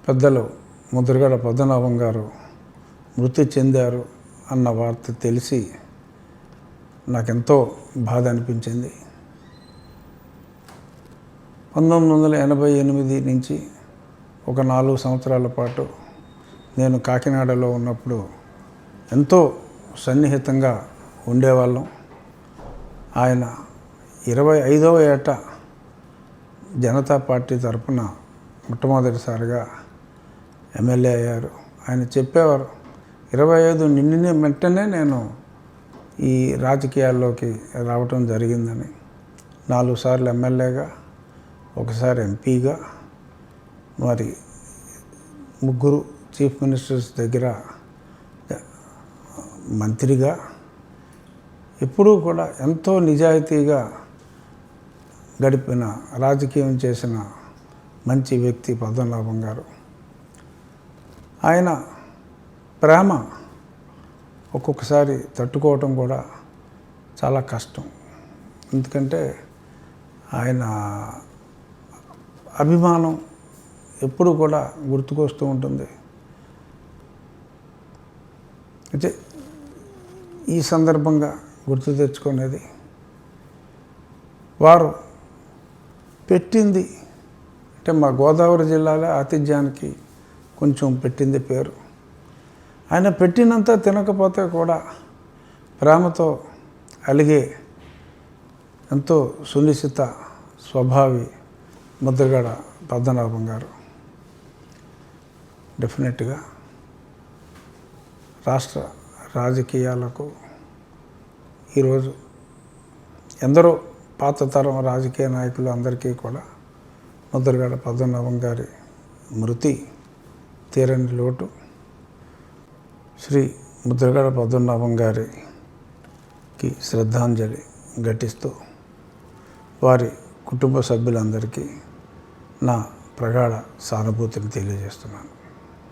పెద్దలు ముద్రగడ పద్మనాభం గారు మృతి చెందారు అన్న వార్త తెలిసి నాకెంతో బాధ అనిపించింది. 1988 నుంచి ఒక 4 సంవత్సరాల పాటు నేను కాకినాడలో ఉన్నప్పుడు ఎంతో సన్నిహితంగా ఉండేవాళ్ళం. ఆయన 25వ ఏట జనతా పార్టీ తరఫున మొట్టమొదటిసారిగా ఎమ్మెల్యే అయ్యారు. ఆయన చెప్పేవారు, 25 నిండిన వెంటనే నేను ఈ రాజకీయాల్లోకి రావటం జరిగిందని. 4 సార్లు ఎమ్మెల్యేగా, ఒకసారి ఎంపీగా, మరి 3 చీఫ్ మినిస్టర్స్ దగ్గర మంత్రిగా, ఎప్పుడూ కూడా ఎంతో నిజాయితీగా గడిపిన, రాజకీయం చేసిన మంచి వ్యక్తి పద్మనాభం గారు. ఆయన ప్రేమ ఒక్కొక్కసారి తట్టుకోవటం కూడా చాలా కష్టం. ఎందుకంటే ఆయన అభిమానం ఎప్పుడు కూడా గుర్తుకొస్తూ ఉంటుంది. అయితే ఈ సందర్భంగా గుర్తు తెచ్చుకునేది, వారు పెట్టింది అంటే మా గోదావరి జిల్లాలో ఆతిథ్యానికి కొంచెం పెట్టింది పేరు. ఆయన పెట్టినంత తినకపోతే కూడా ప్రేమతో అలిగే ఎంతో సునిశ్చిత స్వభావి ముద్రగడ పద్మనాభం గారు. డెఫినెట్గా రాష్ట్ర రాజకీయాలకు ఈరోజు ఎందరో పాత తరం రాజకీయ నాయకులు అందరికీ కూడా ముద్రగడ పద్మనాభం గారి మృతి తీరని లోటు. శ్రీ ముద్రగడ పద్మనాభం గారికి శ్రద్ధాంజలి ఘటిస్తూ వారి కుటుంబ సభ్యులందరికీ నా ప్రగాఢ సానుభూతిని తెలియజేస్తున్నాను.